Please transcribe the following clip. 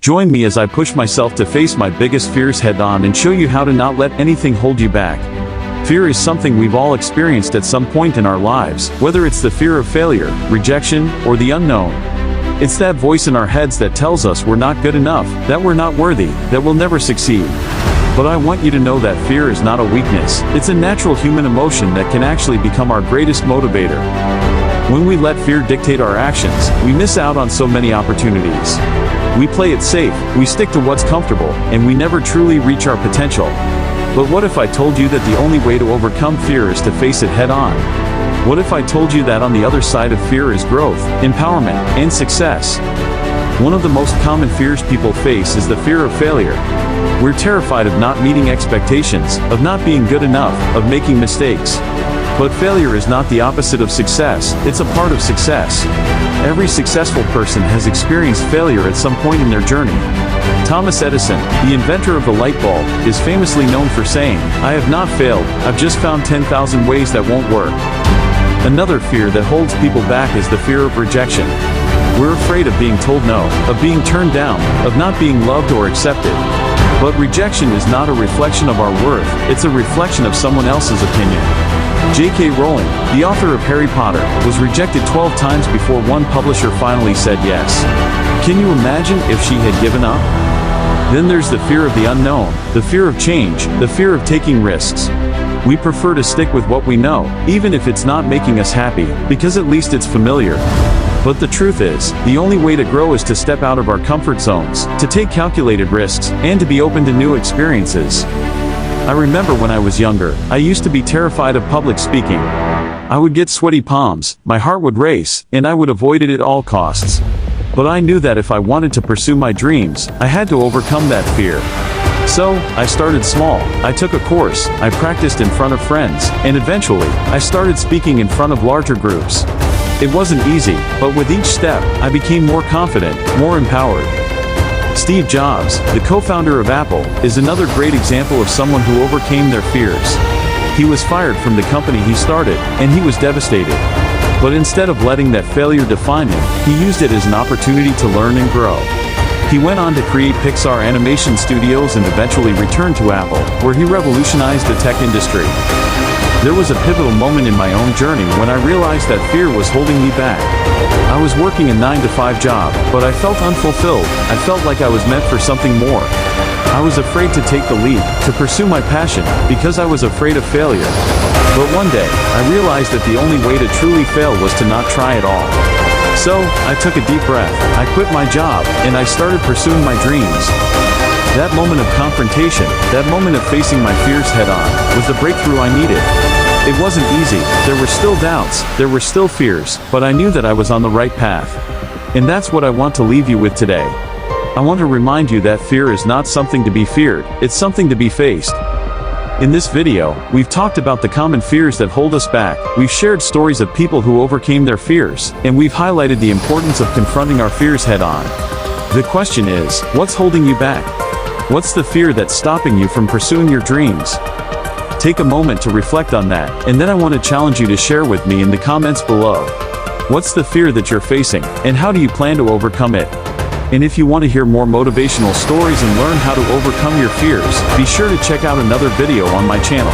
Join me as I push myself to face my biggest fears head-on and show you how to not let anything hold you back. Fear is something we've all experienced at some point in our lives, whether it's the fear of failure, rejection, or the unknown. It's that voice in our heads that tells us we're not good enough, that we're not worthy, that we'll never succeed. But I want you to know that fear is not a weakness. It's a natural human emotion that can actually become our greatest motivator. When we let fear dictate our actions, we miss out on so many opportunities. We play it safe, we stick to what's comfortable, and we never truly reach our potential. But what if I told you that the only way to overcome fear is to face it head-on? What if I told you that on the other side of fear is growth, empowerment, and success? One of the most common fears people face is the fear of failure. We're terrified of not meeting expectations, of not being good enough, of making mistakes. But failure is not the opposite of success, it's a part of success. Every successful person has experienced failure at some point in their journey. Thomas Edison, the inventor of the light bulb, is famously known for saying, "I have not failed, I've just found 10,000 ways that won't work." Another fear that holds people back is the fear of rejection. We're afraid of being told no, of being turned down, of not being loved or accepted. But rejection is not a reflection of our worth, it's a reflection of someone else's opinion. J.K. Rowling, the author of Harry Potter, was rejected 12 times before one publisher finally said yes. Can you imagine if she had given up? Then there's the fear of the unknown, the fear of change, the fear of taking risks. We prefer to stick with what we know, even if it's not making us happy, because at least it's familiar. But the truth is, the only way to grow is to step out of our comfort zones, to take calculated risks, and to be open to new experiences. I remember when I was younger, I used to be terrified of public speaking. I would get sweaty palms, my heart would race, and I would avoid it at all costs. But I knew that if I wanted to pursue my dreams, I had to overcome that fear. So, I started small. I took a course, I practiced in front of friends, and eventually, I started speaking in front of larger groups. It wasn't easy, but with each step, I became more confident, more empowered. Steve Jobs, the co-founder of Apple, is another great example of someone who overcame their fears. He was fired from the company he started, and he was devastated. But instead of letting that failure define him, he used it as an opportunity to learn and grow. He went on to create Pixar animation studios and eventually returned to Apple, where he revolutionized the tech industry. There was a pivotal moment in my own journey when I realized that fear was holding me back. I was working a 9-to-5 job, but I felt unfulfilled. I felt like I was meant for something more. I was afraid to take the leap, to pursue my passion, because I was afraid of failure. But one day, I realized that the only way to truly fail was to not try at all. So, I took a deep breath, I quit my job, and I started pursuing my dreams. That moment of confrontation, that moment of facing my fears head-on, was the breakthrough I needed. It wasn't easy, there were still doubts, there were still fears, but I knew that I was on the right path. And that's what I want to leave you with today. I want to remind you that fear is not something to be feared, it's something to be faced. In this video, we've talked about the common fears that hold us back, we've shared stories of people who overcame their fears, and we've highlighted the importance of confronting our fears head-on. The question is, what's holding you back? What's the fear that's stopping you from pursuing your dreams? Take a moment to reflect on that, and then I want to challenge you to share with me in the comments below. What's the fear that you're facing, and how do you plan to overcome it? And if you want to hear more motivational stories and learn how to overcome your fears, be sure to check out another video on my channel.